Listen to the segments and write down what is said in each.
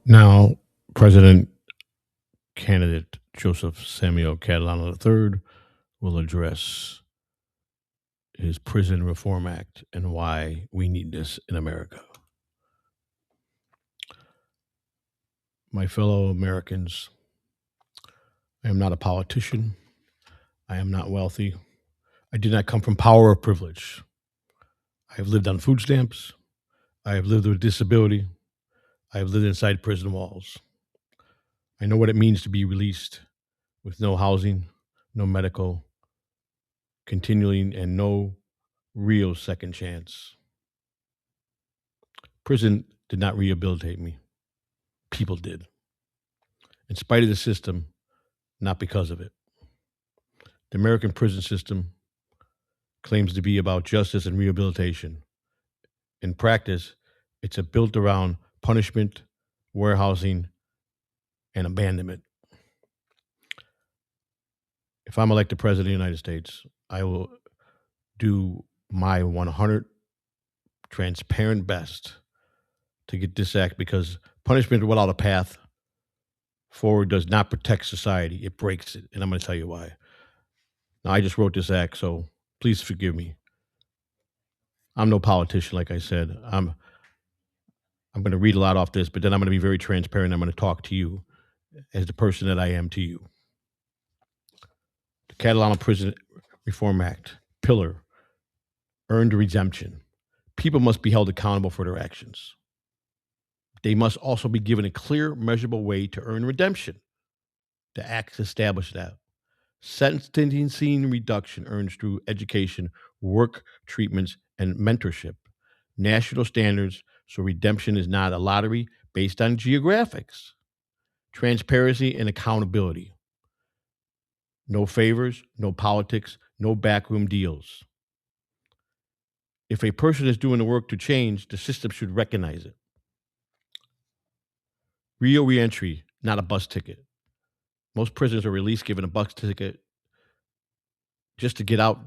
Now, President candidate Joseph Samuel Catalano III will address his Prison Reform Act and why we need this in America. My fellow Americans, I am not a politician. I am not wealthy. I did not come from power or privilege. I have lived on food stamps. I have lived with disability. I have lived inside prison walls. I know what it means to be released with no housing, no medical, continuing, and no real second chance. Prison did not rehabilitate me. People did. In spite of the system, not because of it. The American prison system claims to be about justice and rehabilitation. In practice, it's built around punishment, warehousing, and abandonment. If I'm elected president of the United States, I will do my 100 transparent best to get this act, because punishment without a path forward does not protect society. It breaks it. And I'm going to tell you why. Now, I just wrote this act, so please forgive me. I'm no politician, like I said. I'm going to read a lot off this, but then I'm going to be very transparent. I'm going to talk to you as the person that I am to you. The Catalano Prison Reform Act, pillar, earned redemption. People must be held accountable for their actions. They must also be given a clear, measurable way to earn redemption. The acts establish that. Sentencing reduction earns through education, work treatments, and mentorship. National standards, so redemption is not a lottery based on geographics. Transparency and accountability. No favors, no politics, no backroom deals. If a person is doing the work to change, the system should recognize it. Real reentry, not a bus ticket. Most prisoners are released given a bus ticket just to get out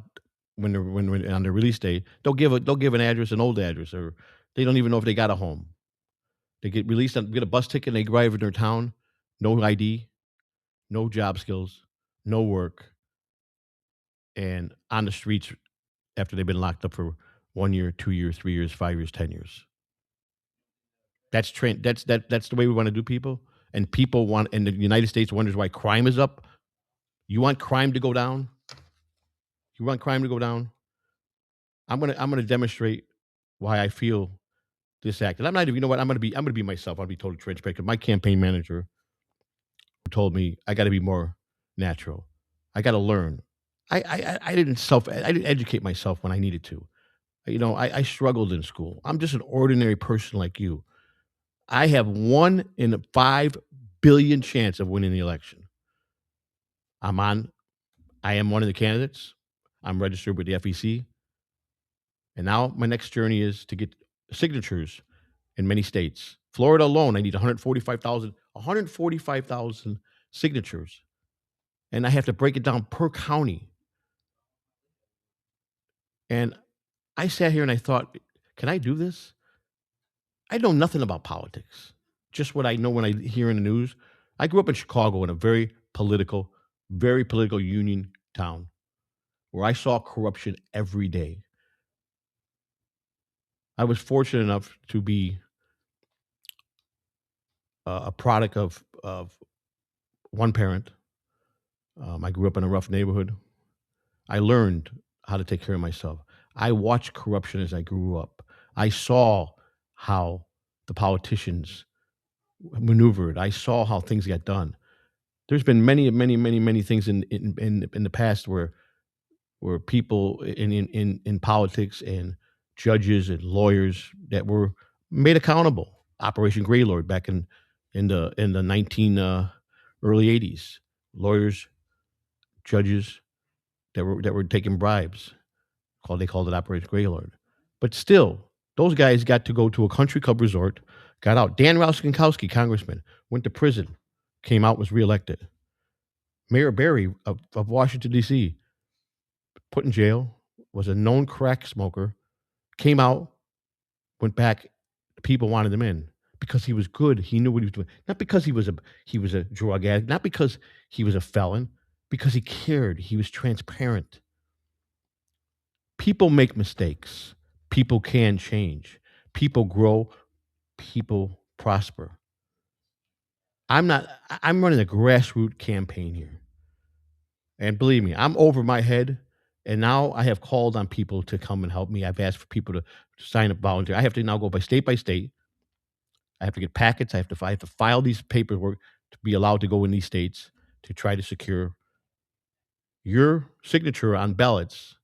when on their release day. They'll give an address, an old address, or they don't even know if they got a home. They get released and get a bus ticket and they arrive in their town, no ID, no job skills, no work, and on the streets after they've been locked up for 1 year, 2 years, 3 years, 5 years, 10 years. That's the way we want to do people. And people want, and the United States wonders why crime is up. You want crime to go down? You want crime to go down? I'm gonna demonstrate why I feel this act. And I'm not even, you know what? I'm gonna be myself. I'll be totally transparent. 'Cause my campaign manager told me I got to be more natural. I got to learn. I didn't educate myself when I needed to. I struggled in school. I'm just an ordinary person like you. I have 1 in 5 billion chance of winning the election. I'm on. I am one of the candidates. I'm registered with the FEC, and now my next journey is to get signatures in many states. Florida alone, I need 145,000 signatures, and I have to break it down per county. And I sat here and I thought, can I do this? I know nothing about politics, just what I know when I hear in the news. I grew up in Chicago in a very political union town where I saw corruption every day. I was fortunate enough to be a product of one parent. I grew up in a rough neighborhood. I learned how to take care of myself. I watched corruption as I grew up. I saw how the politicians maneuvered. I saw how things got done. There's been many things in the past where people in politics and judges and lawyers that were made accountable. Operation Greylord back in the 19 early 80s. Lawyers, judges that were taking bribes. They called it Operation Greylord. But still, those guys got to go to a country club resort, got out. Dan Rostenkowski, congressman, went to prison, came out, was reelected. Mayor Barry of Washington, D.C., put in jail, was a known crack smoker, came out, went back. People wanted him in. because he was good. He knew what he was doing. Not because he was a drug addict, not because he was a felon, because he cared. He was transparent. People make mistakes. People can change. People grow. People prosper. I'm running a grassroots campaign here. And believe me, I'm over my head. And now I have called on people to come and help me. I've asked for people to sign up volunteer. I have to now go by state. I have to get packets. I have to file these paperwork to be allowed to go in these states to try to secure your signature on ballots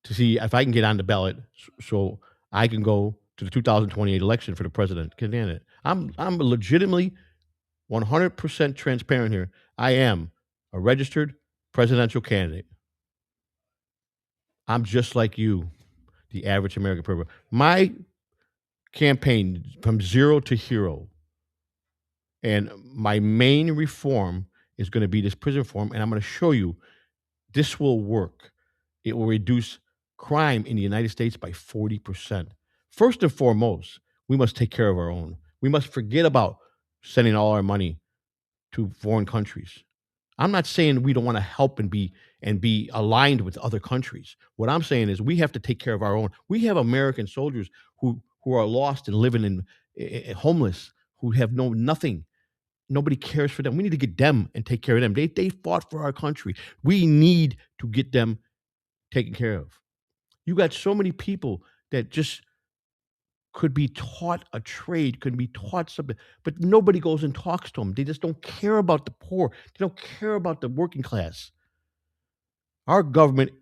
to see if I can get on the ballot so I can go to the 2028 election for the president candidate. I'm legitimately 100% transparent here. I am a registered presidential candidate. I'm just like you, the average American person. My campaign from zero to hero, and my main reform is going to be this prison reform, and I'm going to show you this will work. It will reduce crime in the United States by 40%. First and foremost, we must take care of our own. We must forget about sending all our money to foreign countries. I'm not saying we don't want to help and be aligned with other countries. What I'm saying is we have to take care of our own. We have American soldiers who are lost and living in homeless, who have nothing. Nobody cares for them. We need to get them and take care of them. They fought for our country. We need to get them taken care of. You got so many people that just could be taught a trade, could be taught something, but nobody goes and talks to them. They just don't care about the poor. They don't care about the working class. Our government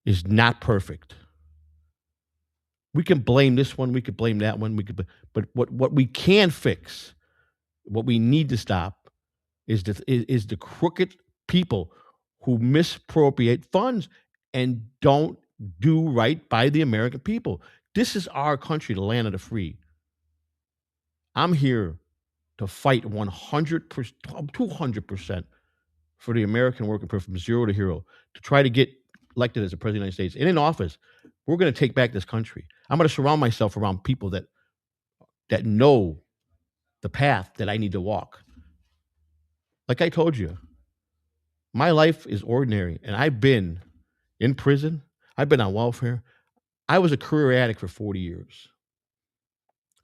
is not perfect. We can blame this one, we could blame that one, but what we can fix, what we need to stop is the crooked people who misappropriate funds and don't do right by the American people. This is our country, the land of the free. I'm here to fight 100%, 200% for the American working person from zero to hero to try to get elected as a president of the United States. And in office, we're going to take back this country. I'm going to surround myself around people that know the path that I need to walk. Like I told you, my life is ordinary, and I've been in prison. I've been on welfare. I was a career addict for 40 years.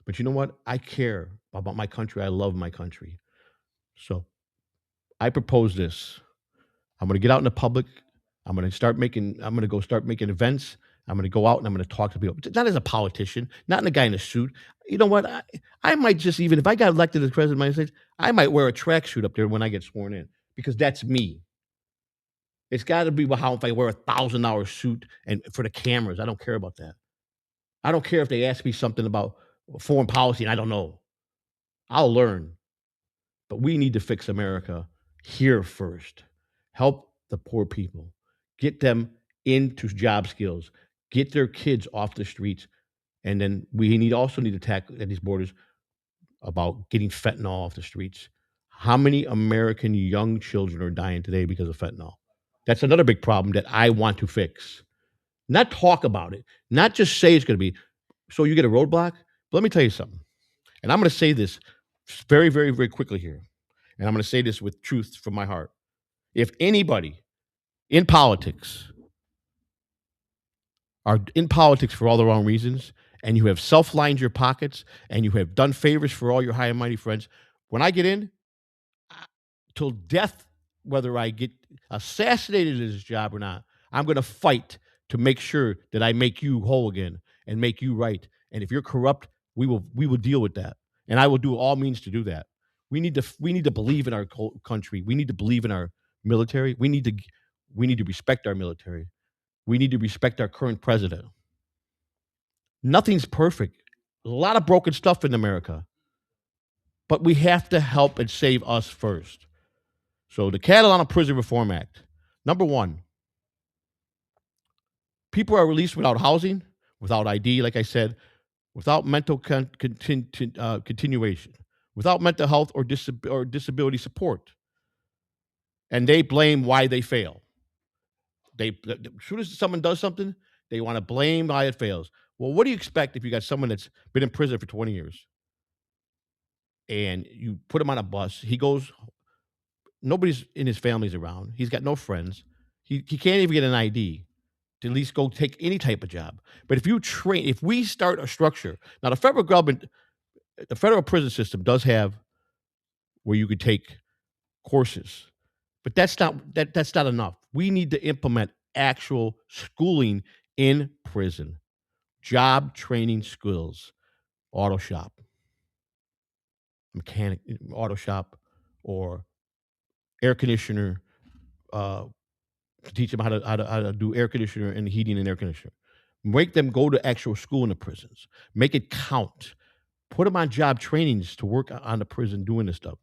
But you know what? I care about my country. I love my country. So I propose this. I'm going to get out in the public. I'm going to go start making events. I'm going to go out and I'm going to talk to people. Not as a politician, not in a guy in a suit. You know what? I might just even, if I got elected as president of the United States, I might wear a tracksuit up there when I get sworn in because that's me. It's got to be how if I wear $1,000 suit and for the cameras. I don't care about that. I don't care if they ask me something about foreign policy and I don't know. I'll learn. But we need to fix America here first. Help the poor people. Get them into job skills. Get their kids off the streets. And then we also need to tackle at these borders about getting fentanyl off the streets. How many American young children are dying today because of fentanyl? That's another big problem that I want to fix. Not talk about it, not just say it's going to be. So you get a roadblock. But let me tell you something. And I'm going to say this very, very, very quickly here. And I'm going to say this with truth from my heart. If anybody in politics are in politics for all the wrong reasons, and you have self-lined your pockets, and you have done favors for all your high and mighty friends, when I get in, till death, whether I get assassinated in this job or not, I'm going to fight to make sure that I make you whole again and make you right. And if you're corrupt, we will deal with that, and I will do all means to do that. We need to believe in our country. We need to believe in our military. We need to respect our military. We need to respect our current president. Nothing's perfect. A lot of broken stuff in America, but we have to help and save us first. So the Catalano Prison Reform Act. Number one, people are released without housing, without ID, like I said, without mental continuation, without mental health or disability support, and they blame why they fail. As soon as someone does something, they want to blame why it fails. Well, what do you expect if you got someone that's been in prison for 20 years? and you put him on a bus. He goes, nobody's in his family's around. He's got no friends. He can't even get an ID to at least go take any type of job. But if we start a structure, now the federal government, the federal prison system does have where you could take courses, but that's not enough. We need to implement actual schooling in prison, job training skills, auto shop, mechanic, auto shop, or air conditioner. Uh, to teach them how to do air conditioner and heating and air conditioner. Make them go to actual school in the prisons. Make it count. Put them on job trainings to work on the prison doing this stuff.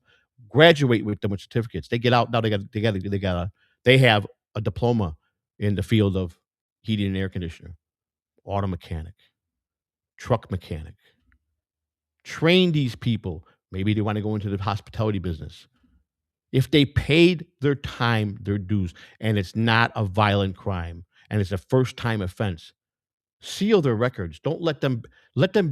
Graduate with them with certificates. They get out now. They have a diploma in the field of heating and air conditioner, auto mechanic, truck mechanic. Train these people. Maybe they want to go into the hospitality business. If they paid their time, their dues, and it's not a violent crime, and it's a first time offense, seal their records. Don't let them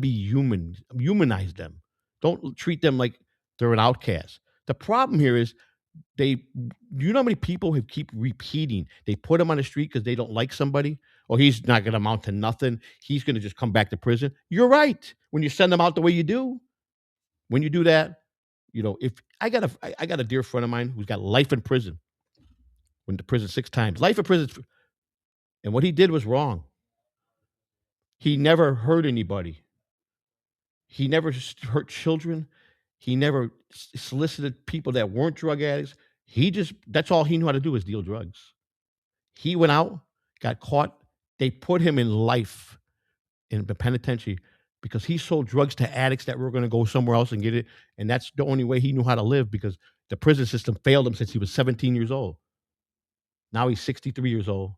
be human. Humanize them. Don't treat them like they're an outcast. The problem here is they. Do you know how many people who keep repeating? They put them on the street because they don't like somebody, or he's not going to amount to nothing. He's going to just come back to prison. You're right. When you send them out the way you do, when you do that, if I got a dear friend of mine who's got life in prison, went to prison 6 times, life in prison, and what he did was wrong. He never hurt anybody. He never hurt children. He never solicited people that weren't drug addicts. That's all he knew how to do is deal drugs. He went out, got caught. They put him in life in the penitentiary because he sold drugs to addicts that were going to go somewhere else and get it. And that's the only way he knew how to live because the prison system failed him since he was 17 years old. Now he's 63 years old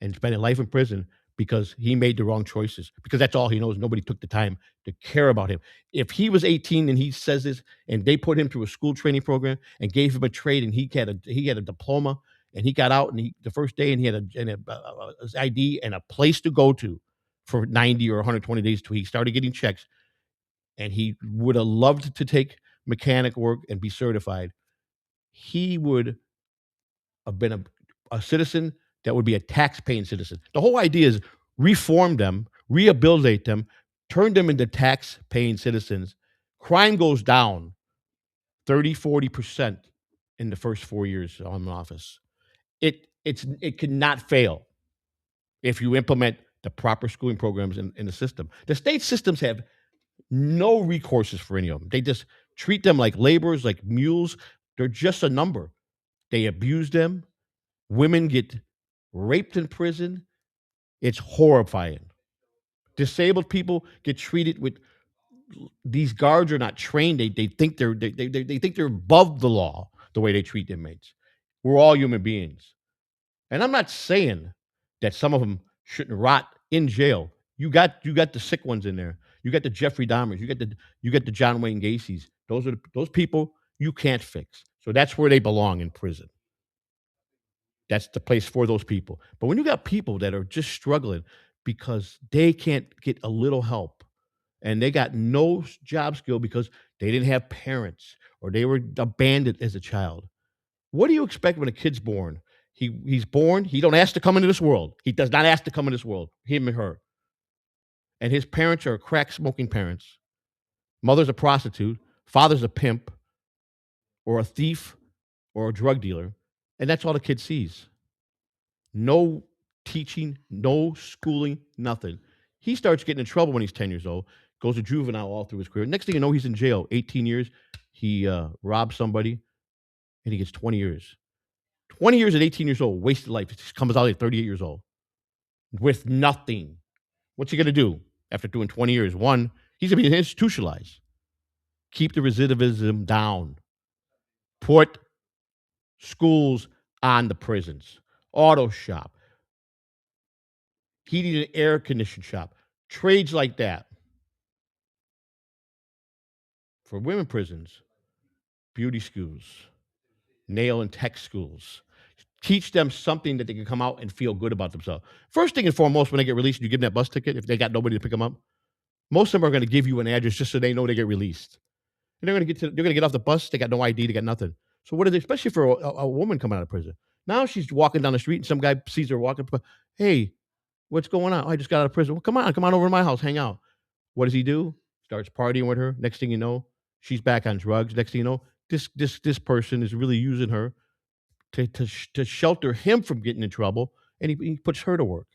and spending life in prison because he made the wrong choices, because that's all he knows. Nobody took the time to care about him. If he was 18 and he says this and they put him through a school training program and gave him a trade and he had a diploma and he got out and the first day and he had his ID and a place to go to for 90 or 120 days till he started getting checks, and he would have loved to take mechanic work and be certified, he would have been a citizen that would be a tax-paying citizen. The whole idea is reform them, rehabilitate them, turn them into tax-paying citizens. Crime goes down 30-40% in the first 4 years I'm in office. It cannot fail if you implement the proper schooling programs in the system. The state systems have no recourses for any of them. They just treat them like laborers, like mules. They're just a number. They abuse them. Women get raped in prison. It's horrifying. Disabled people get treated with these guards are not trained. They think they think they're above the law the way they treat inmates. We're all human beings. And I'm not saying that some of them shouldn't rot in jail. You got the sick ones in there. You got the Jeffrey Dahmers. You got the John Wayne Gacy's. Those people you can't fix. So that's where they belong, in prison. That's the place for those people. But when you got people that are just struggling because they can't get a little help and they got no job skill because they didn't have parents or they were abandoned as a child. What do you expect when a kid's born? He's born, he don't ask to come into this world. He does not ask to come into this world, him or her. And his parents are crack smoking parents. Mother's a prostitute, father's a pimp or a thief or a drug dealer, and that's all the kid sees. No teaching, no schooling, nothing. He starts getting in trouble when he's 10 years old, goes to juvenile all through his career. Next thing you know, he's in jail, 18 years. He robs somebody, and he gets 20 years. 20 years at 18 years old, wasted life. He comes out at 38 years old with nothing. What's he going to do after doing 20 years? One, he's going to be institutionalized. Keep the recidivism down. Put schools on the prisons. Auto shop. Heating and air conditioning shop. Trades like that. For women prisons, beauty schools, nail and tech schools. Teach them something that they can come out and feel good about themselves. First thing and foremost, when they get released, you give them that bus ticket, if they got nobody to pick them up, most of them are going to give you an address just so they know they get released. And they're gonna get off the bus. They got no ID. They got nothing. So what are they? Especially for a woman coming out of prison. Now she's walking down the street and some guy sees her walking. Hey, what's going on? "Oh, I just got out of prison. Well, come on over to my house, hang out. What does he do? Starts partying with her. Next thing you know, she's back on drugs. Next thing you know, this person is really using her to shelter him from getting in trouble, and he puts her to work.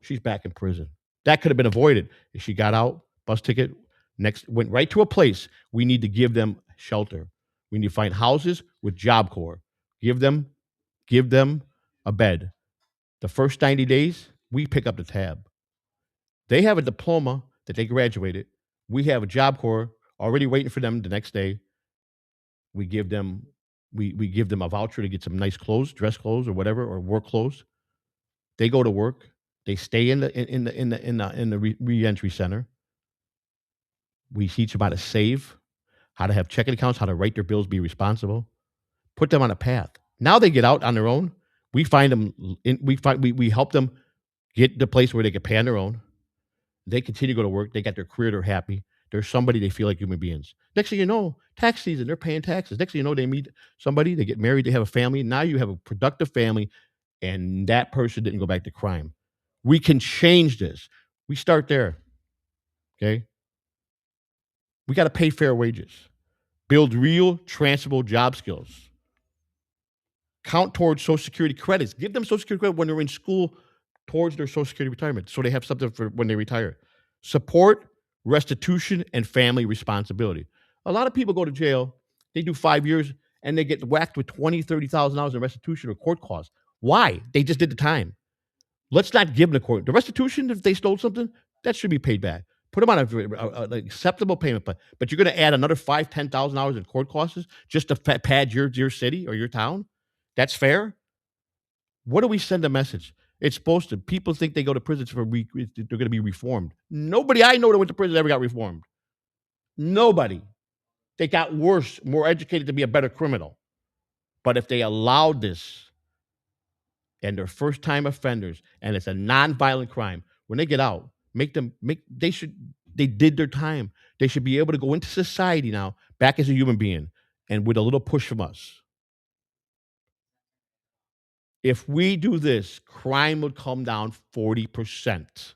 She's back in prison. That could have been avoided if she got out, bus ticket, next went right to a place. We need to give them shelter. We need to find houses with Job Corps. Give them, give them a bed. The first 90 days, we pick up the tab. They have a diploma that they graduated. We have a Job Corps already waiting for them the next day. We give them we give them a voucher to get some nice clothes, dress clothes or whatever, or work clothes. They go to work. They stay in the reentry center. We teach them how to save, how to have checking accounts, how to write their bills, be responsible, put them on a path. Now they get out on their own. We find them. We help them get the place where they can pay on their own. They continue to go to work. They got their career. They're happy. They're somebody. They feel like human beings. Next thing you know, tax season. They're paying taxes. Next thing you know, they meet somebody. They get married. They have a family. Now you have a productive family, and that person didn't go back to crime. We can change this. We start there. Okay. We got to pay fair wages. Build real transferable job skills. Count towards Social Security credits. Give them Social Security credit when they're in school towards their Social Security retirement so they have something for when they retire. Support restitution and family responsibility. A lot of people go to jail, they do 5 years, and they get whacked with $20,000, $30,000 in restitution or court costs. Why? They just did the time. Let's not give them the court. The restitution, if they stole something, that should be paid back. Put them on an acceptable payment, but you're going to add another $5,000, $10,000 in court costs just to pad your city or your town. That's fair. What do we send a message? It's supposed to. People think they go to prisons they're going to be reformed. Nobody I know that went to prison ever got reformed. Nobody. They got worse, more educated to be a better criminal. But if they allowed this and they're first time offenders and it's a non-violent crime, when they get out, they did their time. They should be able to go into society now, back as a human being, and with a little push from us. If we do this, crime would come down 40%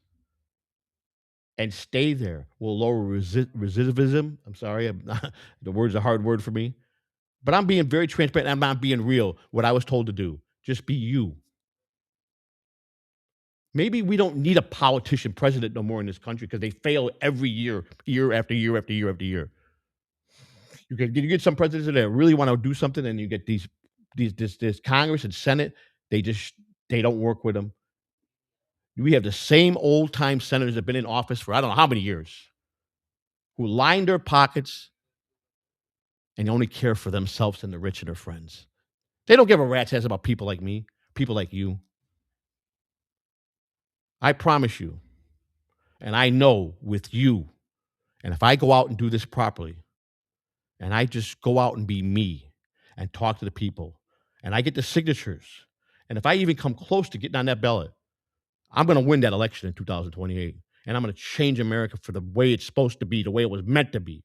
and stay there. We'll lower recidivism. I'm sorry, the word's a hard word for me. But I'm being very transparent. I'm not being real, what I was told to do. Just be you. Maybe we don't need a politician president no more in this country because they fail every year, year after year after year after year. You get some presidents that really want to do something, and you get this Congress and Senate. They don't work with them. We have the same old time senators that have been in office for I don't know how many years, who line their pockets and only care for themselves and the rich and their friends. They don't give a rat's ass about people like me, people like you. I promise you, and I know with you, and if I go out and do this properly, and I just go out and be me and talk to the people, and I get the signatures, and if I even come close to getting on that ballot, I'm going to win that election in 2028, and I'm going to change America for the way it's supposed to be, the way it was meant to be.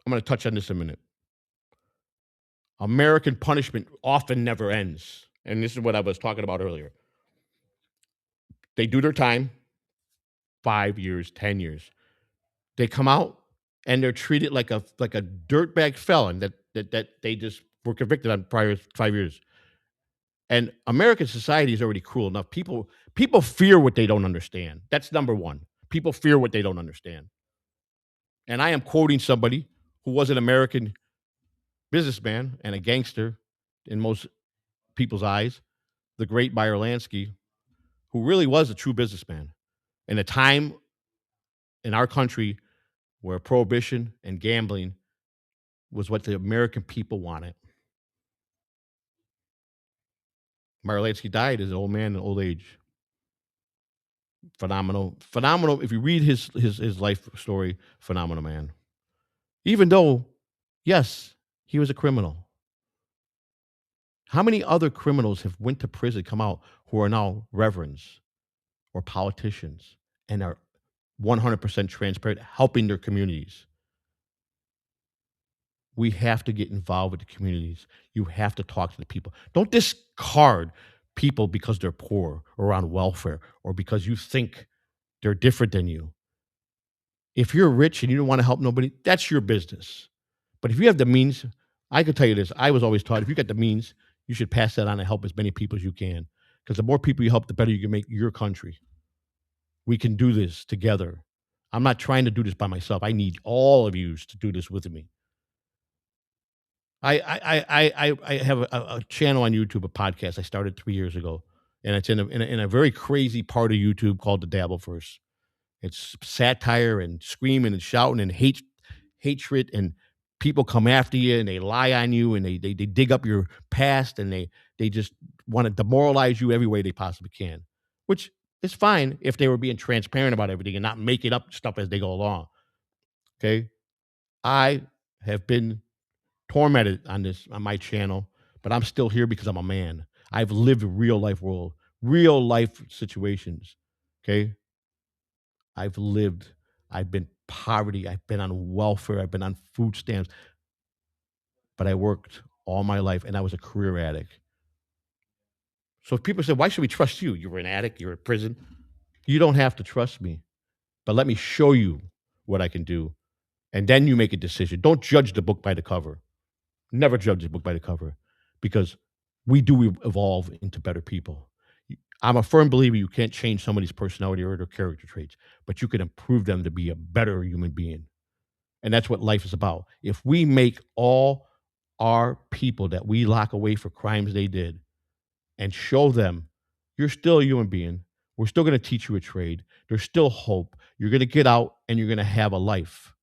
I'm going to touch on this in a minute. American punishment often never ends. And this is what I was talking about earlier. They do their time, 5 years, 10 years. They come out and they're treated like a dirtbag felon that they just were convicted on prior 5 years. And American society is already cruel enough. People fear what they don't understand. That's number one. People fear what they don't understand. And I am quoting somebody who was an American businessman and a gangster in most people's eyes, the great Meyer Lansky, who really was a true businessman in a time in our country where prohibition and gambling was what the American people wanted. Meyer Lansky died as an old man in old age. Phenomenal. Phenomenal. If you read his life story, phenomenal man. Even though, yes, he was a criminal. How many other criminals have went to prison, come out, who are now reverends or politicians and are 100% transparent, helping their communities. We have to get involved with the communities. You have to talk to the people. Don't discard people because they're poor or on welfare or because you think they're different than you. If you're rich and you don't want to help nobody, that's your business. But if you have the means, I can tell you this. I was always taught if you got the means, you should pass that on and help as many people as you can. Because the more people you help, the better you can make your country. We can do this together. I'm not trying to do this by myself. I need all of you to do this with me. I have a channel on YouTube, a podcast I started 3 years ago, and it's in a very crazy part of YouTube called the Dabbleverse. It's satire and screaming and shouting and hatred, and people come after you and they lie on you and they dig up your past and they just want to demoralize you every way they possibly can, which is fine if they were being transparent about everything and not making up stuff as they go along. Okay, I have been tormented on my channel, but I'm still here because I'm a man. I've lived a real life world, real life situations. Okay, I've lived. I've been poverty. I've been on welfare. I've been on food stamps. But I worked all my life, and I was a career addict. So if people say, "Why should we trust you? You're an addict. You're in prison." You don't have to trust me, but let me show you what I can do, and then you make a decision. Don't judge the book by the cover. Never judge a book by the cover, because we do evolve into better people. I'm a firm believer you can't change somebody's personality or their character traits, but you can improve them to be a better human being. And that's what life is about. If we make all our people that we lock away for crimes they did and show them you're still a human being, we're still going to teach you a trade. There's still hope. You're going to get out and you're going to have a life.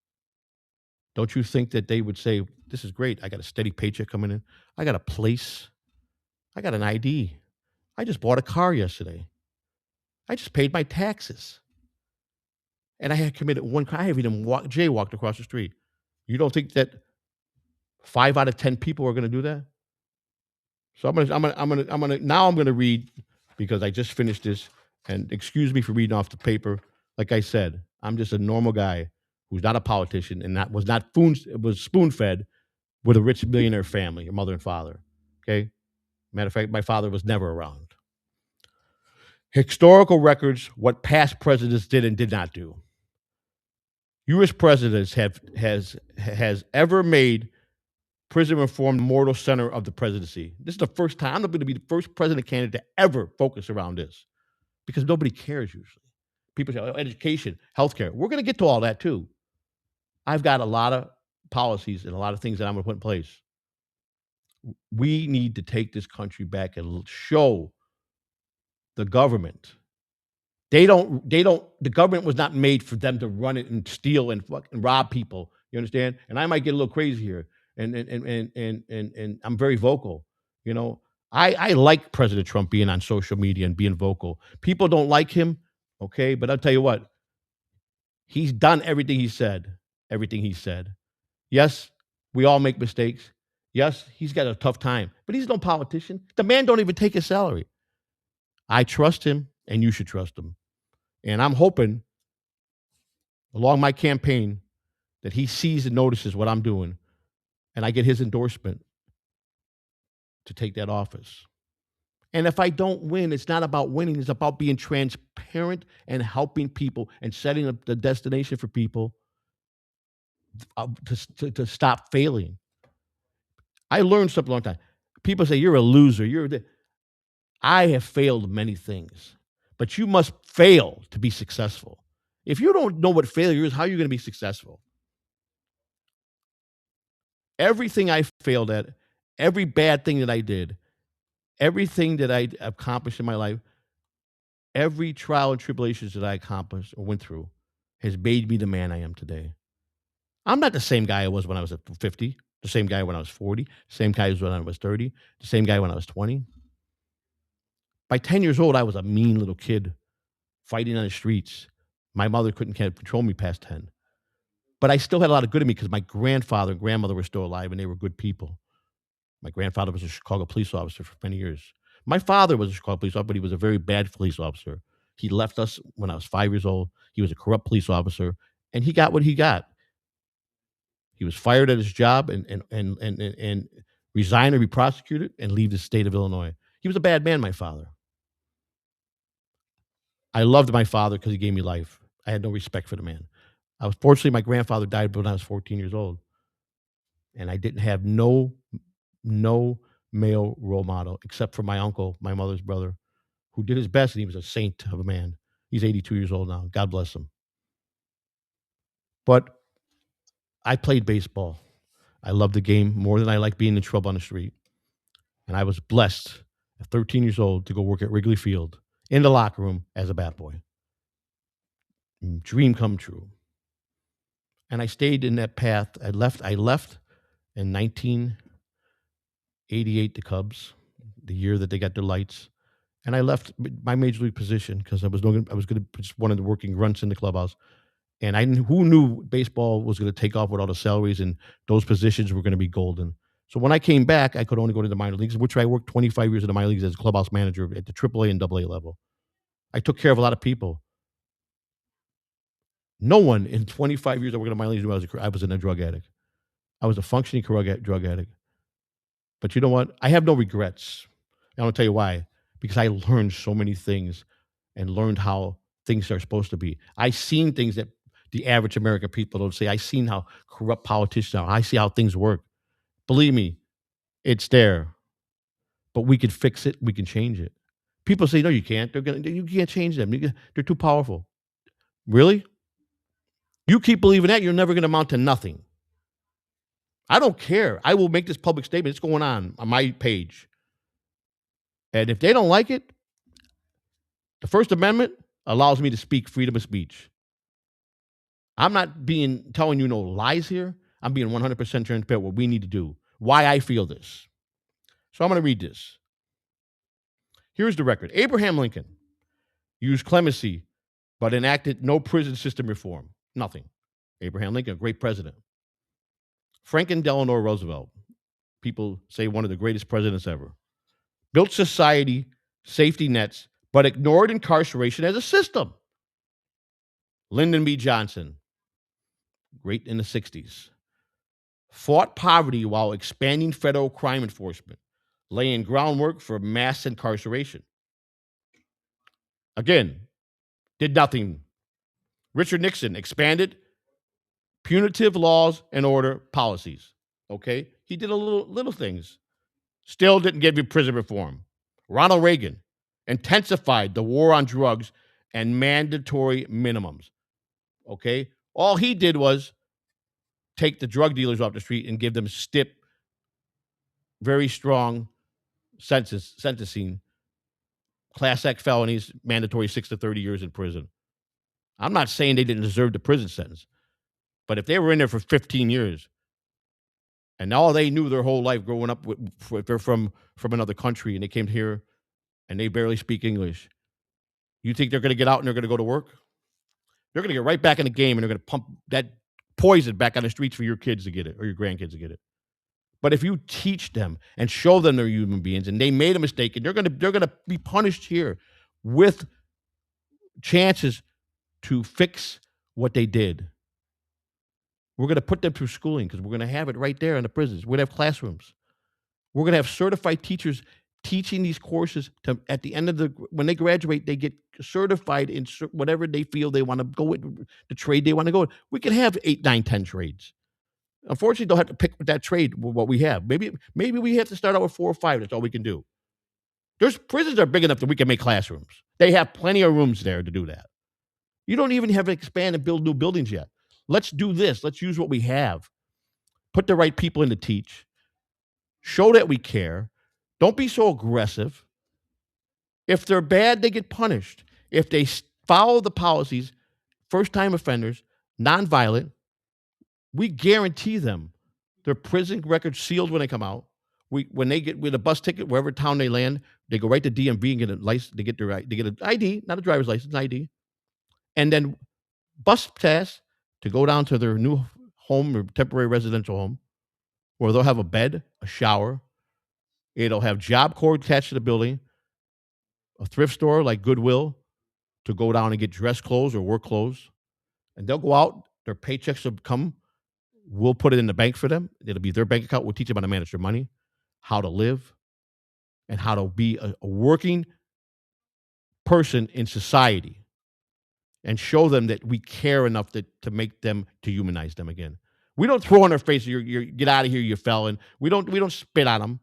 Don't you think that they would say, this is great. I got a steady paycheck coming in. I got a place. I got an ID. I just bought a car yesterday. I just paid my taxes. And I had committed one crime. I haven't even jaywalked across the street. You don't think that 5 out of 10 people are going to do that? So I'm gonna read because I just finished this. And excuse me for reading off the paper. Like I said, I'm just a normal guy who's not a politician and was spoon fed with a rich millionaire family, your mother and father. Okay. Matter of fact, my father was never around. Historical records, what past presidents did and did not do. U.S. presidents has ever made prison reform the mortal center of the presidency. This is the first time. I'm not going to be the first president candidate to ever focus around this because nobody cares usually. People say, oh, education, healthcare. We're going to get to all that too. I've got a lot of policies and a lot of things that I'm going to put in place. We need to take this country back and show the government. The government was not made for them to run it and steal and fucking rob people. You understand? And I might get a little crazy here. And I'm very vocal. You know, I like President Trump being on social media and being vocal. People don't like him, okay, but I'll tell you what, he's done everything he said. Everything he said. Yes, we all make mistakes. Yes, he's got a tough time, but he's no politician. The man don't even take his salary. I trust him, and you should trust him. And I'm hoping, along my campaign, that he sees and notices what I'm doing, and I get his endorsement to take that office. And if I don't win, it's not about winning. It's about being transparent and helping people and setting up the destination for people to stop failing. I learned something a long time. People say, you're a loser. I have failed many things, but you must fail to be successful. If you don't know what failure is, how are you going to be successful? Everything I failed at, every bad thing that I did, everything that I accomplished in my life, every trial and tribulations that I accomplished or went through has made me the man I am today. I'm not the same guy I was when I was at 50, the same guy when I was 40, the same guy as when I was 30, the same guy when I was 20. By 10 years old, I was a mean little kid fighting on the streets. My mother couldn't control me past 10. But I still had a lot of good in me because my grandfather and grandmother were still alive and they were good people. My grandfather was a Chicago police officer for many years. My father was a Chicago police officer, but he was a very bad police officer. He left us when I was 5 years old. He was a corrupt police officer, and he got what he got. He was fired at his job and resign or be prosecuted and leave the state of Illinois. He was a bad man, my father. I loved my father because he gave me life. I had no respect for the man. I was fortunately my grandfather died when I was 14 years old, and I didn't have no male role model except for my uncle, my mother's brother, who did his best, and he was a saint of a man. He's 82 years old now. God bless him. But I played baseball. I loved the game more than I like being in trouble on the street. And I was blessed at 13 years old to go work at Wrigley Field in the locker room as a bat boy. Dream come true. And I stayed in that path. I left in 1988 the Cubs, the year that they got their lights. And I left my major league position because I was going to just one of the working grunts in the clubhouse. And who knew baseball was going to take off with all the salaries and those positions were going to be golden. So when I came back, I could only go to the minor leagues, which I worked 25 years in the minor leagues as a clubhouse manager at the AAA and AA level. I took care of a lot of people. No one in 25 years I worked in the minor leagues knew I was a drug addict. I was a functioning drug addict. But you know what? I have no regrets. And I'll tell you why. Because I learned so many things and learned how things are supposed to be. I seen things that the average American people don't see. I seen how corrupt politicians are. I see how things work. Believe me, it's there. But we can fix it. We can change it. People say, no, you can't. You can't change them. They're too powerful. Really? You keep believing that, you're never going to amount to nothing. I don't care. I will make this public statement. It's going on my page. And if they don't like it, the First Amendment allows me to speak freedom of speech. I'm not telling you no lies here. I'm being 100% transparent what we need to do, why I feel this. So I'm going to read this. Here's the record. Abraham Lincoln used clemency, but enacted no prison system reform. Nothing. Abraham Lincoln, a great president. Franklin Delano Roosevelt, people say one of the greatest presidents ever, built society, safety nets, but ignored incarceration as a system. Lyndon B. Johnson, great in the 60s, fought poverty while expanding federal crime enforcement, laying groundwork for mass incarceration. Again, did nothing. Richard Nixon expanded punitive laws and order policies. Okay? He did a little things. Still didn't give you prison reform. Ronald Reagan intensified the war on drugs and mandatory minimums. Okay? All he did was take the drug dealers off the street and give them stiff, very strong sentencing. Class X felonies, mandatory 6 to 30 years in prison. I'm not saying they didn't deserve the prison sentence, but if they were in there for 15 years and all they knew their whole life growing up, if they're from another country and they came here and they barely speak English, you think they're going to get out and they're going to go to work? They're going to get right back in the game and they're going to pump that poison back on the streets for your kids to get it or your grandkids to get it. But if you teach them and show them they're human beings and they made a mistake and they're going to be punished here with chances to fix what they did. We're going to put them through schooling because we're going to have it right there in the prisons. We're going to have classrooms. We're going to have certified teachers teaching these courses to, at the end of when they graduate, they get certified in whatever they feel they want to go with, the trade they want to go with. We can have 8, 9, 10 trades. Unfortunately, they'll have to pick that trade what we have. Maybe we have to start out with 4 or 5. That's all we can do. Prisons are big enough that we can make classrooms. They have plenty of rooms there to do that. You don't even have to expand and build new buildings yet. Let's do this. Let's use what we have. Put the right people in to teach. Show that we care. Don't be so aggressive. If they're bad, they get punished. If they follow the policies, first-time offenders, nonviolent, we guarantee them their prison records sealed when they come out. When they get with a bus ticket, wherever town they land, they go right to DMV and get a license. They get an ID, not a driver's license, an ID, and then bus pass to go down to their new home or temporary residential home, where they'll have a bed, a shower. It'll have Job Corps attached to the building, a thrift store like Goodwill, to go down and get dress clothes or work clothes, and they'll go out. Their paychecks will come. We'll put it in the bank for them. It'll be their bank account. We'll teach them how to manage their money, how to live, and how to be a working person in society, and show them that we care enough to make them to humanize them again. We don't throw in their face, you're get out of here, you felon. We don't spit on them.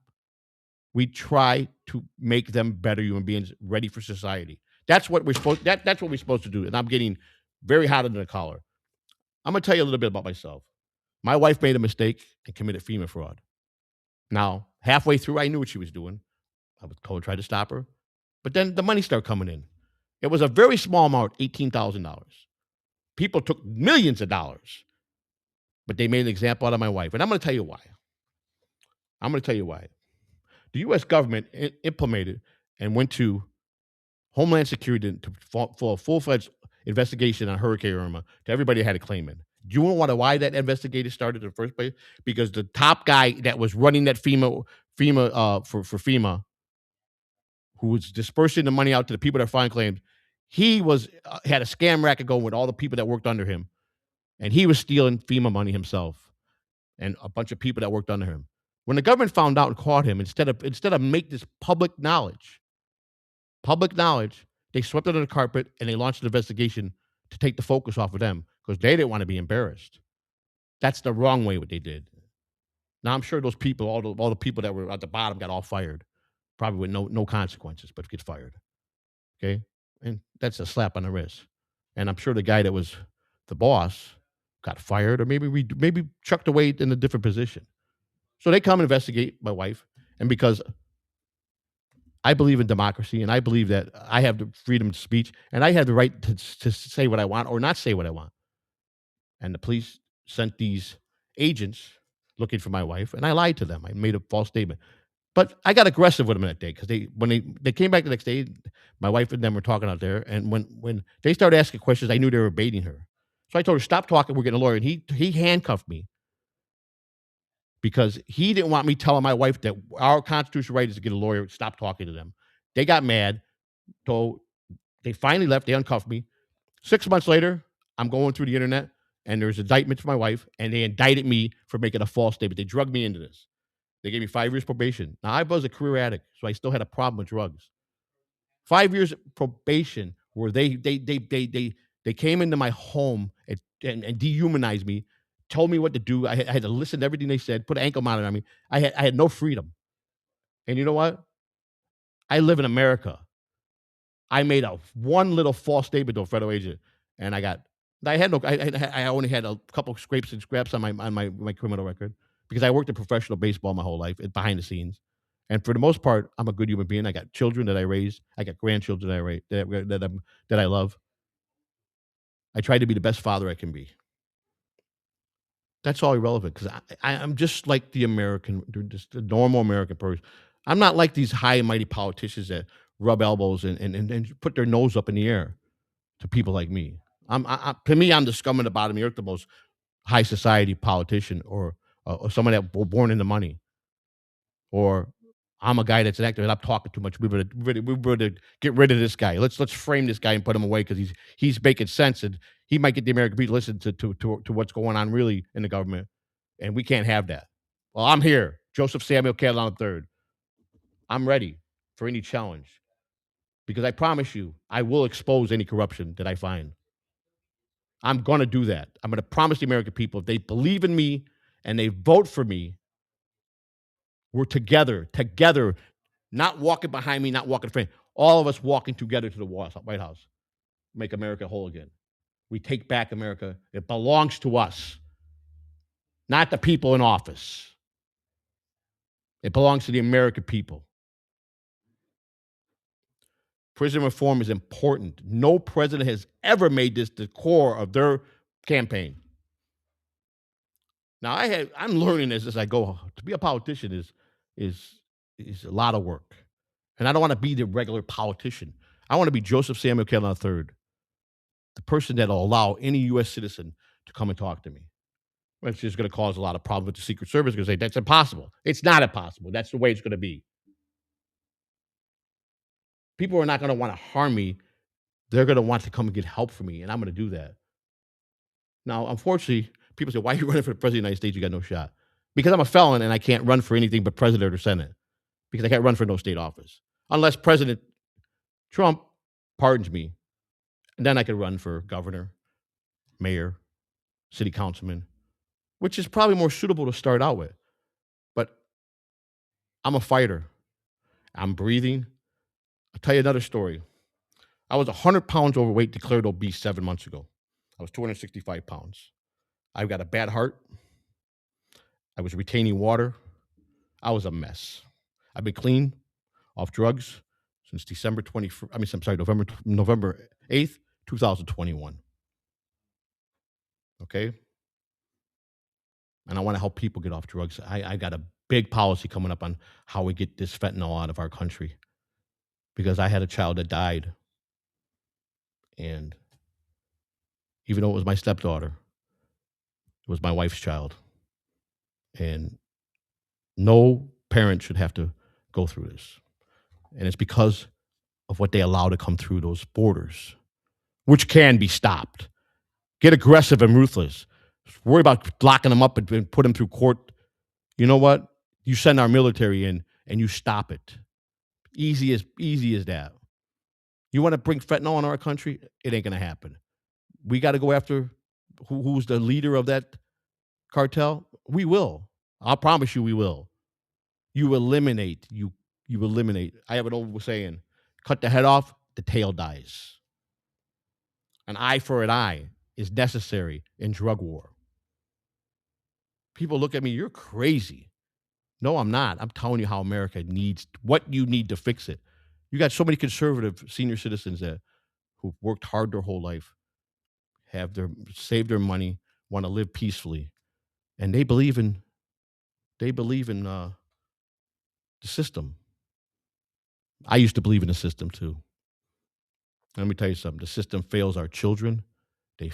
We try to make them better human beings, ready for society. That's what we're supposed to do. And I'm getting very hot under the collar. I'm gonna tell you a little bit about myself. My wife made a mistake and committed FEMA fraud. Now, halfway through, I knew what she was doing. I was told try to stop her. But then the money started coming in. It was a very small amount, $18,000. People took millions of dollars, but they made an example out of my wife. And I'm going to tell you why. I'm going to tell you why. The U.S. government implemented and went to Homeland Security for a full-fledged investigation on Hurricane Irma to everybody that had a claim in. Do you want to know why that investigation started in the first place? Because the top guy that was running that for FEMA, who was dispersing the money out to the people that are filing claims, he was had a scam racket going with all the people that worked under him, and he was stealing FEMA money himself and a bunch of people that worked under him. When the government found out and caught him, instead of make this public knowledge, they swept it under the carpet and they launched an investigation to take the focus off of them because they didn't want to be embarrassed. That's the wrong way what they did. Now I'm sure those people, all the people that were at the bottom, got all fired, probably with no consequences, but get fired. Okay, and that's a slap on the wrist. And I'm sure the guy that was the boss got fired, or maybe chucked away in a different position. So they come and investigate my wife, and because I believe in democracy, and I believe that I have the freedom of speech, and I have the right to say what I want or not say what I want. And the police sent these agents looking for my wife, and I lied to them. I made a false statement. But I got aggressive with them that day because when they came back the next day, my wife and them were talking out there, and when they started asking questions, I knew they were baiting her. So I told her, "Stop talking. We're getting a lawyer." And he handcuffed me because he didn't want me telling my wife that our constitutional right is to get a lawyer. Stop talking to them. They got mad, so they finally left. They uncuffed me. 6 months later, I'm going through the internet, and there's indictments for my wife, and they indicted me for making a false statement. They drugged me into this. They gave me 5 years probation. Now, I was a career addict, so I still had a problem with drugs. 5 years probation where they came into my home and dehumanized me, told me what to do. I had to listen to everything they said, put an ankle monitor on me. I had no freedom. And you know what? I live in America. I made one little false statement to a federal agent, and I only had a couple scrapes and scraps on my criminal record because I worked in professional baseball my whole life behind the scenes. And for the most part, I'm a good human being. I got children that I raised. I got grandchildren that I raised, that I love. I try to be the best father I can be. That's all irrelevant because I'm just like just the normal American person. I'm not like these high and mighty politicians that rub elbows and put their nose up in the air to people like me. To me, I'm the scum of the bottom of the earth, the most high society politician, or someone that were born into money, or I'm a guy that's an actor and I'm talking too much. We better get rid of this guy. Let's frame this guy and put him away because he's making sense, and he might get the American people to listen to what's going on really in the government, and we can't have that. Well, I'm here, Joseph Samuel Catalano III. I'm ready for any challenge because I promise you, I will expose any corruption that I find. I'm going to do that. I'm going to promise the American people if they believe in me and they vote for me, we're together, not walking behind me, not walking in front. All of us walking together to the White House. Make America whole again. We take back America. It belongs to us, not the people in office. It belongs to the American people. Prison reform is important. No president has ever made this the core of their campaign. Now I'm learning this as I go. To be a politician is a lot of work. And I don't want to be the regular politician. I want to be Joseph Samuel Catalano III, the person that'll allow any U.S. citizen to come and talk to me. Which is going to cause a lot of problems with the Secret Service because they say that's impossible. It's not impossible. That's the way it's going to be. People are not going to want to harm me they're going to want to come and get help from me, and I'm going to do that. Now, unfortunately, people say, "Why are you running for the president of the United States? You got no shot." Because I'm a felon and I can't run for anything but president or senate because I can't run for no state office unless President Trump pardons me, and then I could run for governor, mayor, city councilman, which is probably more suitable to start out with. But I'm a fighter. I'm breathing. I'll tell you another story. I was 100 pounds overweight, declared obese 7 months ago. I was 265 pounds. I've got a bad heart. I was retaining water. I was a mess. I've been clean off drugs since December 21st. I mean, I'm sorry, November 8th, 2021. Okay. And I want to help people get off drugs. I got a big policy coming up on how we get this fentanyl out of our country because I had a child that died. And even though it was my stepdaughter, it was my wife's child. And no parent should have to go through this. And it's because of what they allow to come through those borders, which can be stopped. Get aggressive and ruthless. Worry about locking them up and put them through court. You know what? You send our military in and you stop it. Easy as that. You want to bring fentanyl in our country? It ain't going to happen. We got to go after who's the leader of that cartel. We will. I'll promise you we will. You eliminate. You eliminate. I have an old saying, cut the head off, the tail dies. An eye for an eye is necessary in drug war. People look at me, you're crazy. No, I'm not. I'm telling you how America needs, what you need to fix it. You got so many conservative senior citizens that who've worked hard their whole life, saved their money, want to live peacefully, and they believe in the system. I used to believe in the system too. And let me tell you something: the system fails our children. They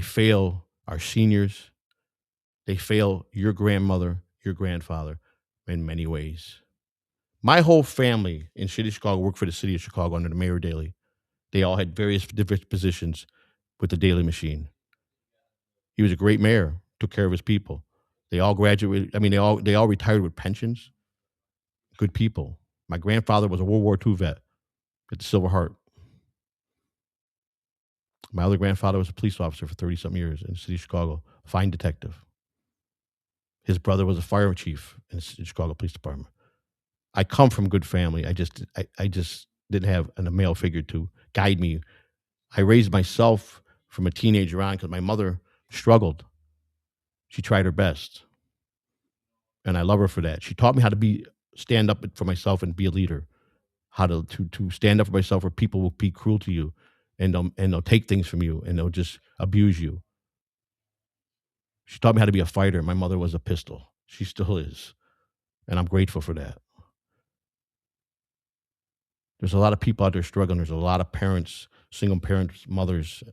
fail our seniors. They fail your grandmother, your grandfather, in many ways. My whole family in City of Chicago worked for the City of Chicago under the Mayor Daley. They all had various different positions with the Daley machine. He was a great mayor, took care of his people. They all graduated. I mean, they all retired with pensions. Good people. My grandfather was a World War II vet at the Silver Heart. My other grandfather was a police officer for 30-something years in the City of Chicago, a fine detective. His brother was a fire chief in the Chicago Police Department. I come from a good family. I just didn't have a male figure to guide me. I raised myself from a teenager on because my mother struggled. She tried her best. And I love her for that. She taught me how to stand up for myself and be a leader. How to stand up for myself where people will be cruel to you and they'll take things from you and they'll just abuse you. She taught me how to be a fighter. My mother was a pistol. She still is. And I'm grateful for that. There's a lot of people out there struggling. There's a lot of parents, single parents, mothers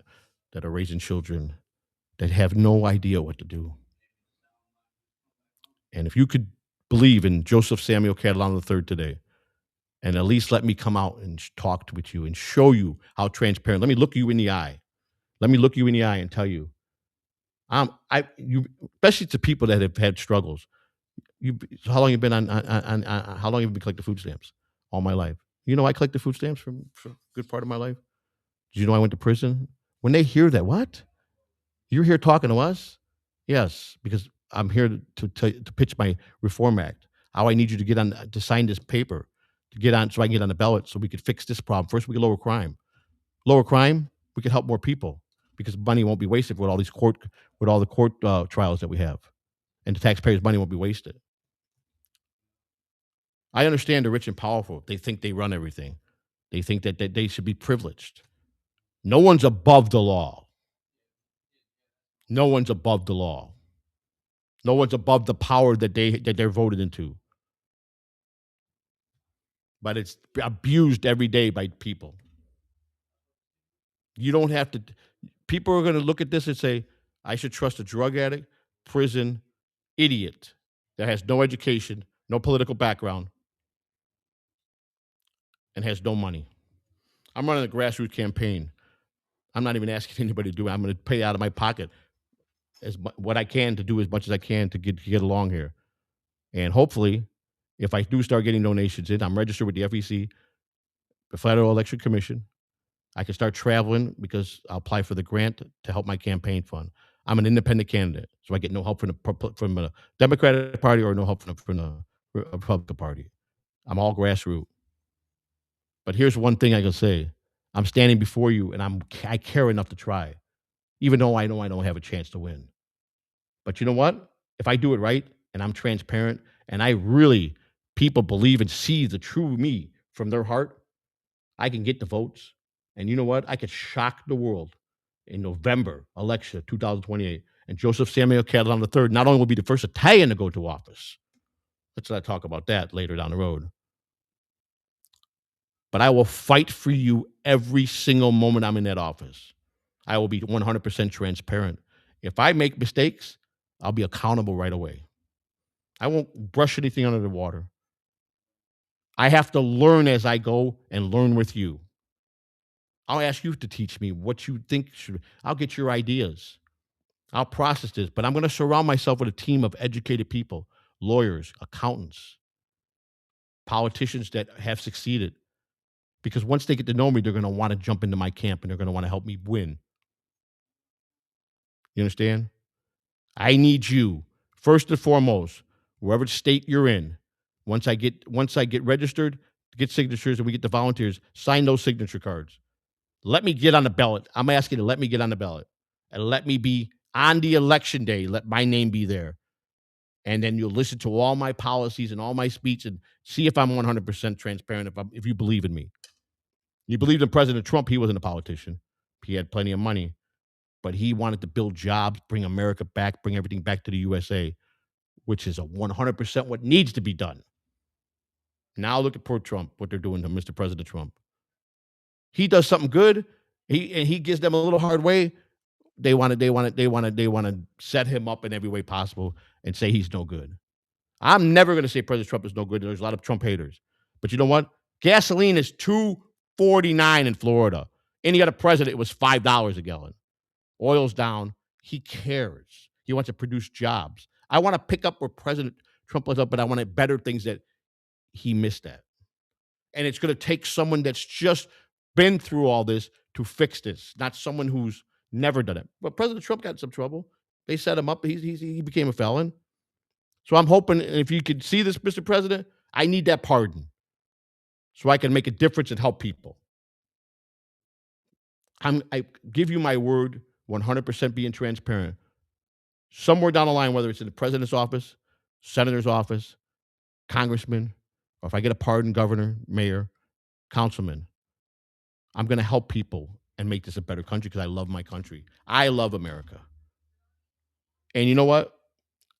that are raising children that have no idea what to do. And if you could believe in Joseph Samuel Catalano III today, and at least let me come out and talk with you and show you how transparent. Let me look you in the eye. Let me look you in the eye and tell you, especially to people that have had struggles. How long you been on how long have you been collecting food stamps? All my life. You know, I collected food stamps for a good part of my life. Did you know I went to prison? When they hear that, what? You're here talking to us? Yes, because I'm here to pitch my Reform Act. How I need you to sign this paper to get on, so I can get on the ballot, so we could fix this problem. First, we can lower crime. Lower crime, we can help more people because money won't be wasted with all the court trials that we have, and the taxpayers' money won't be wasted. I understand the rich and powerful. They think they run everything. They think that they should be privileged. No one's above the law. No one's above the law. No one's above the power that they're voted into. But it's abused every day by people. You don't have to. People are going to look at this and say, I should trust a drug addict, prison, idiot that has no education, no political background, and has no money. I'm running a grassroots campaign. I'm not even asking anybody to do it. I'm going to pay out of my pocket what I can to do as much as I can to get along here. And hopefully, if I do start getting donations in, I'm registered with the FEC, the Federal Election Commission. I can start traveling because I'll apply for the grant to help my campaign fund. I'm an independent candidate, so I get no help from the Democratic Party or no help from the Republican Party. I'm all grassroots. But here's one thing I can say: I'm standing before you, and I care enough to try, even though I know I don't have a chance to win. But you know what? If I do it right and I'm transparent and I really people believe and see the true me from their heart, I can get the votes. And you know what? I could shock the world in November election 2028. And Joseph Samuel Catalano III not only will be the first Italian to go to office. Let's not talk about that later down the road. But I will fight for you every single moment I'm in that office. I will be 100% transparent. If I make mistakes, I'll be accountable right away. I won't brush anything under the water. I have to learn as I go and learn with you. I'll ask you to teach me what you think should. I'll get your ideas. I'll process this, but I'm going to surround myself with a team of educated people, lawyers, accountants, politicians that have succeeded. Because once they get to know me, they're going to want to jump into my camp and they're going to want to help me win. You understand? I need you first and foremost, wherever state you're in. Once I get registered, get signatures, and we get the volunteers, sign those signature cards. Let me get on the ballot. I'm asking to let me get on the ballot and let me be on the election day. Let my name be there. And then you'll listen to all my policies and all my speech and see if I'm 100% transparent, if you believe in me. You believed in President Trump. He wasn't a politician. He had plenty of money, but he wanted to build jobs, bring America back, bring everything back to the USA, which is a 100% what needs to be done. Now look at poor Trump, what they're doing to Mr. President Trump. He does something good. He gives them a little hard way. They want to set him up in every way possible and say he's no good. I'm never going to say President Trump is no good. There's a lot of Trump haters, but you know what? Gasoline is $2.49 in Florida. Any other president, it was $5 a gallon. Oil's down. He cares. He wants to produce jobs. I want to pick up where President Trump was up, but I want to better things that he missed at. And it's going to take someone that's just been through all this to fix this, not someone who's never done it. But President Trump got in some trouble. They set him up. He became a felon. So I'm hoping if you could see this, Mr. President, I need that pardon so I can make a difference and help people. I give you my word, 100% being transparent. Somewhere down the line, whether it's in the president's office, senator's office, congressman, or if I get a pardon, governor, mayor, councilman, I'm going to help people and make this a better country because I love my country. I love America. And you know what?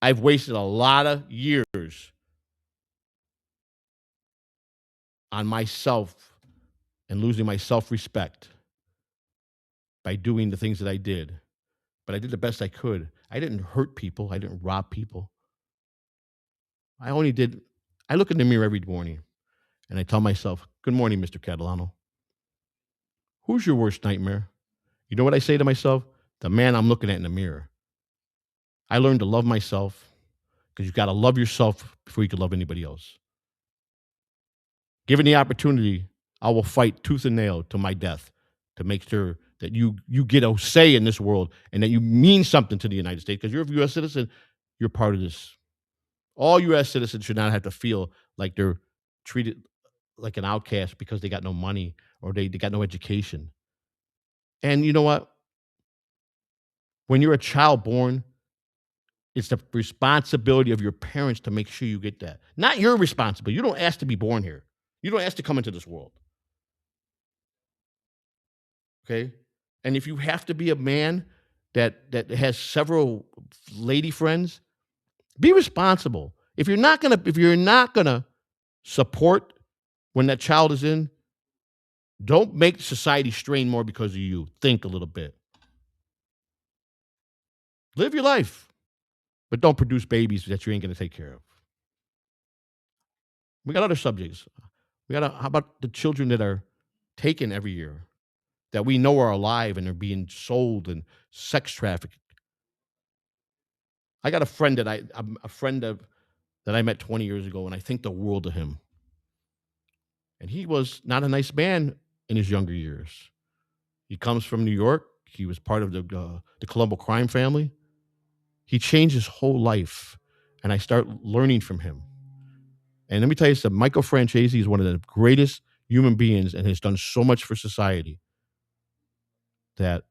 I've wasted a lot of years on myself and losing my self-respect by doing the things that I did. But I did the best I could. I didn't hurt people. I didn't rob people. I look in the mirror every morning and I tell myself, good morning, Mr. Catalano. Who's your worst nightmare? You know what I say to myself? The man I'm looking at in the mirror. I learned to love myself because you got to love yourself before you can love anybody else. Given the opportunity, I will fight tooth and nail to my death to make sure that you get a say in this world and that you mean something to the United States. Because you're a U.S. citizen, you're part of this. All U.S. citizens should not have to feel like they're treated like an outcast because they got no money or they got no education. And you know what? When you're a child born, it's the responsibility of your parents to make sure you get that. Not your responsibility. You don't ask to be born here. You don't ask to come into this world. Okay? And if you have to be a man that has several lady friends, be responsible. If you're not gonna support when that child is in, don't make society strain more because of you. Think a little bit. Live your life, but don't produce babies that you ain't gonna take care of. We got other subjects. How about the children that are taken every year that we know are alive and are being sold and sex trafficked. I got a friend that I'm a friend of that I met 20 years ago, and I think the world of him. And he was not a nice man in his younger years. He comes from New York. He was part of the Colombo crime family. He changed his whole life, and I start learning from him. And let me tell you something, Michael Franchese is one of the greatest human beings and has done so much for society that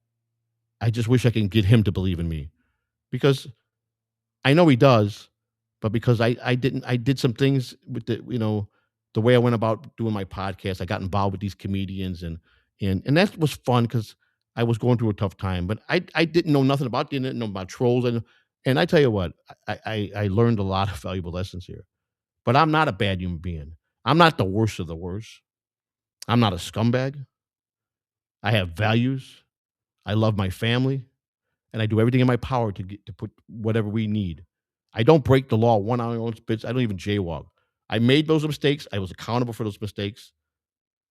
I just wish I can get him to believe in me because I know he does, but because I did some things with the way I went about doing my podcast. I got involved with these comedians and that was fun because I was going through a tough time. But I didn't know nothing about the internet, know about trolls and I tell you what, I learned a lot of valuable lessons here. But I'm not a bad human being. I'm not the worst of the worst. I'm not a scumbag. I have values. I love my family, and I do everything in my power to put whatever we need. I don't break the law one ounce bits. I don't even jaywalk. I made those mistakes. I was accountable for those mistakes,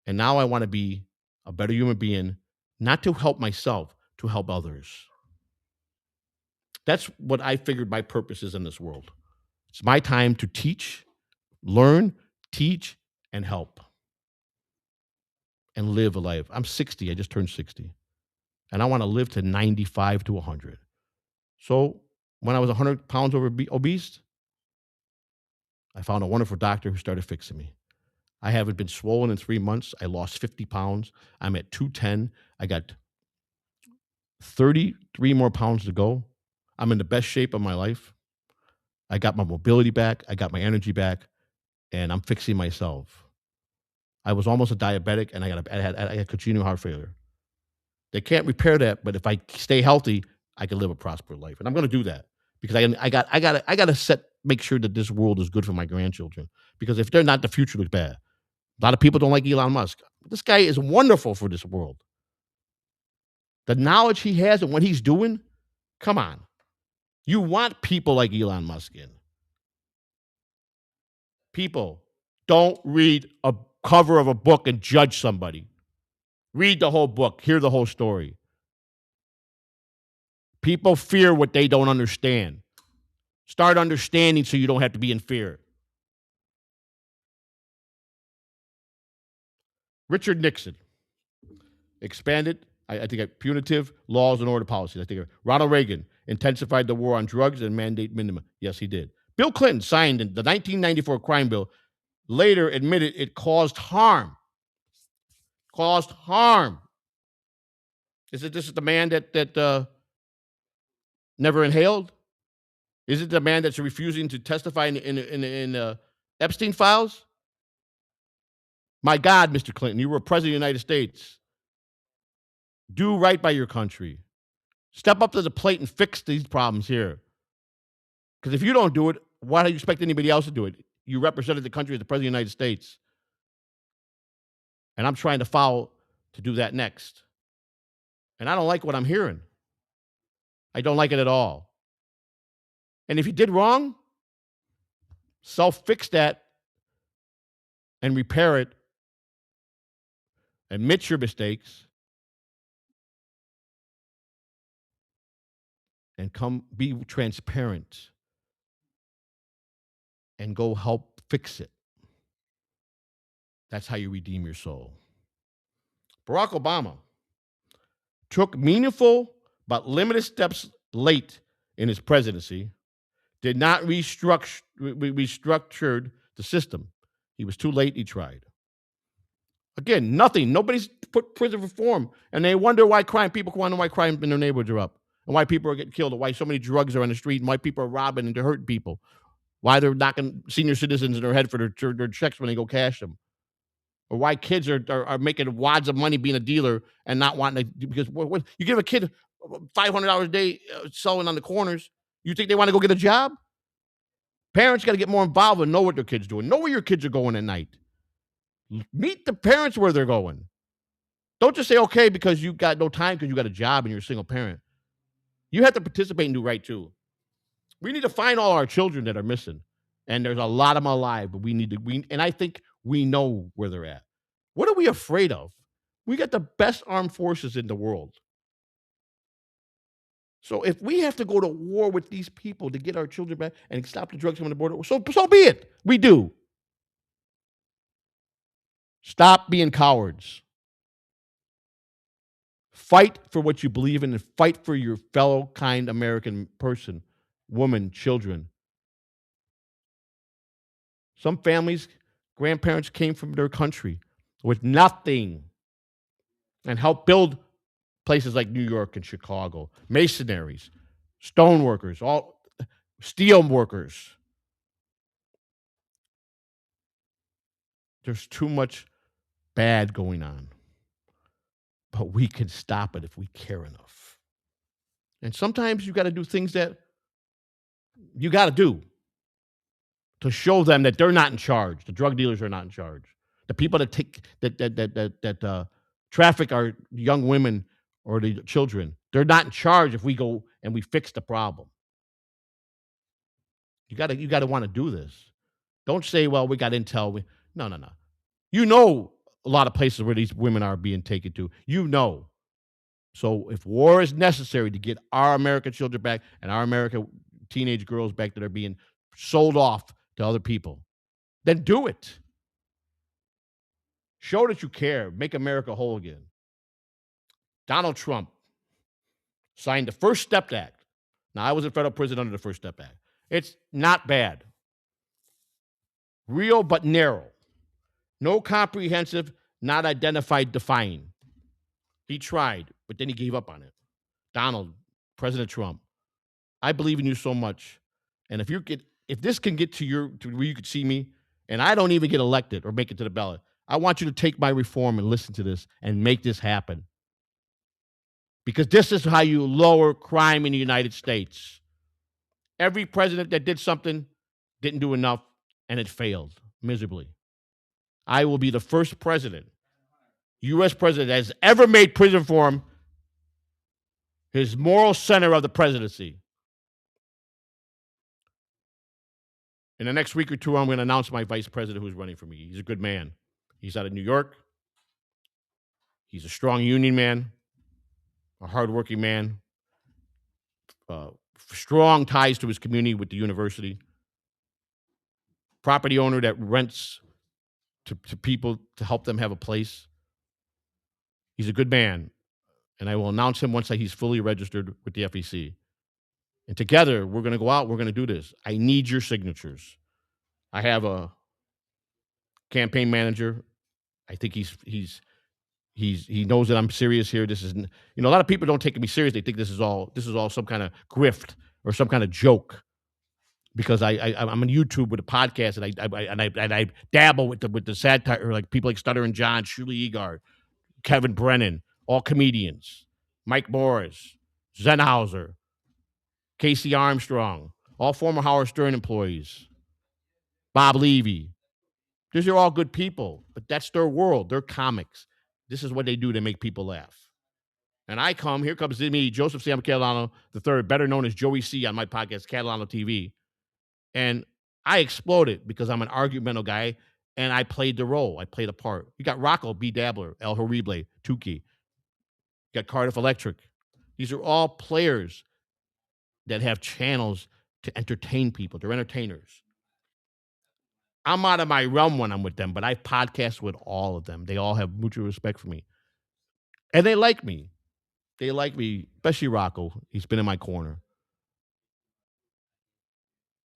and now I want to be a better human being, not to help myself, to help others. That's what I figured my purpose is in this world. It's my time to teach, learn, teach, and help, and live a life. I'm 60. I just turned 60, and I want to live to 95 to 100. So when I was 100 pounds obese, I found a wonderful doctor who started fixing me. I haven't been swollen in 3 months. I lost 50 pounds. I'm at 210. I got 33 more pounds to go. I'm in the best shape of my life. I got my mobility back. I got my energy back, and I'm fixing myself. I was almost a diabetic, and I had congenital heart failure. They can't repair that, but if I stay healthy, I can live a prosperous life, and I'm going to do that because I got to make sure that this world is good for my grandchildren. Because if they're not, the future looks bad. A lot of people don't like Elon Musk. This guy is wonderful for this world. The knowledge he has and what he's doing, come on. You want people like Elon Musk in. People, don't read a cover of a book and judge somebody. Read the whole book, hear the whole story. People fear what they don't understand. Start understanding so you don't have to be in fear. Richard Nixon expanded, I think, punitive laws and order policies. I think Ronald Reagan intensified the war on drugs and mandate minimum. Yes, he did. Bill Clinton signed the 1994 crime bill, later admitted it caused harm. Caused harm. This is the man that never inhaled? Is it the man that's refusing to testify in Epstein files? My God, Mr. Clinton, you were president of the United States. Do right by your country. Step up to the plate and fix these problems here. Because if you don't do it, why do you expect anybody else to do it? You represented the country as the president of the United States. And I'm trying to follow to do that next. And I don't like what I'm hearing. I don't like it at all. And if you did wrong, self-fix that and repair it. Admit your mistakes. And be transparent. And go help fix it. That's how you redeem your soul. Barack Obama took meaningful but limited steps late in his presidency, did not restructured the system. He was too late, he tried. Again, nothing. Nobody's put prison reform. And they wonder why people wonder why crime in their neighborhoods are up. And why people are getting killed, and why so many drugs are on the street, and why people are robbing and they're hurting people. Why they're knocking senior citizens in their head for their checks when they go cash them. Or why kids are making wads of money being a dealer and not wanting to, because what you give a kid $500 a day selling on the corners, you think they want to go get a job? Parents got to get more involved and know what their kids doing. Know where your kids are going at night. Meet the parents where they're going. Don't just say okay because you got no time because you got a job and you're a single parent. You have to participate and do right too. We need to find all our children that are missing, and there's a lot of them alive. But and I think we know where they're at. What are we afraid of? We got the best armed forces in the world. So if we have to go to war with these people to get our children back and stop the drugs coming to the border, so be it. We do. Stop being cowards. Fight for what you believe in and fight for your fellow kind American person, woman, children. Some families, grandparents came from their country with nothing and helped build places like New York and Chicago, masonaries, stone workers, all steel workers. There's too much bad going on, but we can stop it if we care enough. And sometimes you got to do things that you got to do to show them that they're not in charge. The drug dealers are not in charge. The people that take that traffic our young women or the children, they're not in charge if we go and we fix the problem. You gotta want to do this. Don't say, well, we got intel. No, no, no. You know a lot of places where these women are being taken to. You know. So if war is necessary to get our American children back and our American teenage girls back that are being sold off to other people, then do it. Show that you care. Make America whole again. Donald Trump signed the First Step Act. Now, I was in federal prison under the First Step Act. It's not bad. Real but narrow. No comprehensive, not identified, define. He tried, but then he gave up on it. Donald, President Trump, I believe in you so much. And if this can get to where you could see me, and I don't even get elected or make it to the ballot, I want you to take my reform and listen to this and make this happen. Because this is how you lower crime in the United States. Every president that did something didn't do enough, and it failed miserably. I will be the first president, U.S. president, that has ever made prison reform his moral center of the presidency. In the next week or two, I'm going to announce my vice president who's running for me. He's a good man. He's out of New York. He's a strong union man, a hardworking man, strong ties to his community with the university, property owner that rents to people to help them have a place. He's a good man, and I will announce him once he's fully registered with the FEC. And together, we're going to go out. We're going to do this. I need your signatures. I have a campaign manager. I think he knows that I'm serious here. This is, a lot of people don't take me serious. They think this is all some kind of grift or some kind of joke. Because I'm on YouTube with a podcast and I dabble with the satire, like people like Stutter and John, Shuli Egard, Kevin Brennan, all comedians, Mike Morris, Zenhauser, Casey Armstrong, all former Howard Stern employees, Bob Levy. These are all good people, but that's their world. They're comics. This is what they do to make people laugh. And here comes me, Joseph Sam Catalano III, better known as Joey C on my podcast, Catalano TV. And I exploded because I'm an argumental guy, and I played the role. I played a part. You got Rocco B. Dabbler, El Horrible, Tukey. You got Cardiff Electric. These are all players that have channels to entertain people. They're entertainers. I'm out of my realm when I'm with them, but I podcast with all of them. They all have mutual respect for me. And they like me. They like me, especially Rocco. He's been in my corner.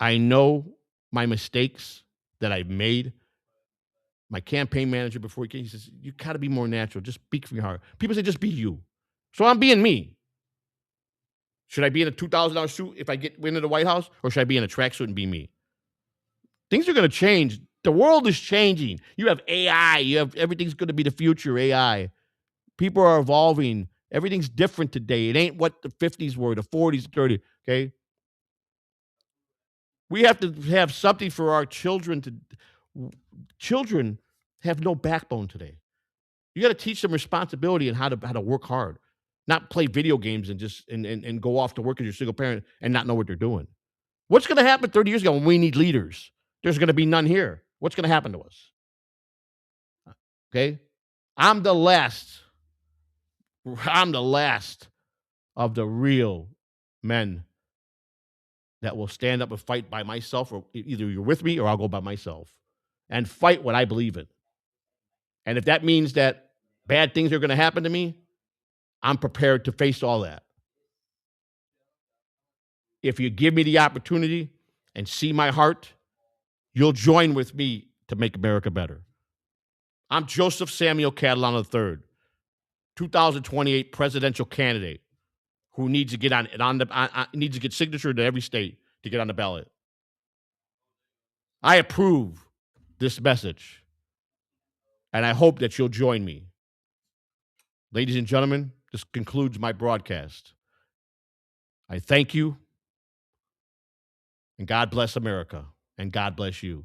I know my mistakes that I've made. My campaign manager before he came, he says, you got to be more natural. Just speak from your heart. People say, just be you. So I'm being me. Should I be in a $2,000 suit if I get into the White House? Or should I be in a tracksuit and be me? Things are going to change. The world is changing. You have AI. Everything's going to be the future, AI. People are evolving. Everything's different today. It ain't what the 50s were, the 40s, 30s, okay? We have to have something for our children Children have no backbone today. You got to teach them responsibility and how to work hard, not play video games and just and go off to work as your single parent and not know what they're doing. What's going to happen 30 years ago when we need leaders? There's going to be none here. What's going to happen to us? Okay? I'm the last I'm the last of the real men that will stand up and fight by myself, or either you're with me or I'll go by myself and fight what I believe in. And if that means that bad things are going to happen to me, I'm prepared to face all that. If you give me the opportunity and see my heart, you'll join with me to make America better. I'm Joseph Samuel Catalano III, 2028 presidential candidate who needs to get needs to get signature to every state to get on the ballot. I approve this message, and I hope that you'll join me. Ladies and gentlemen, this concludes my broadcast. I thank you, and God bless America, and God bless you.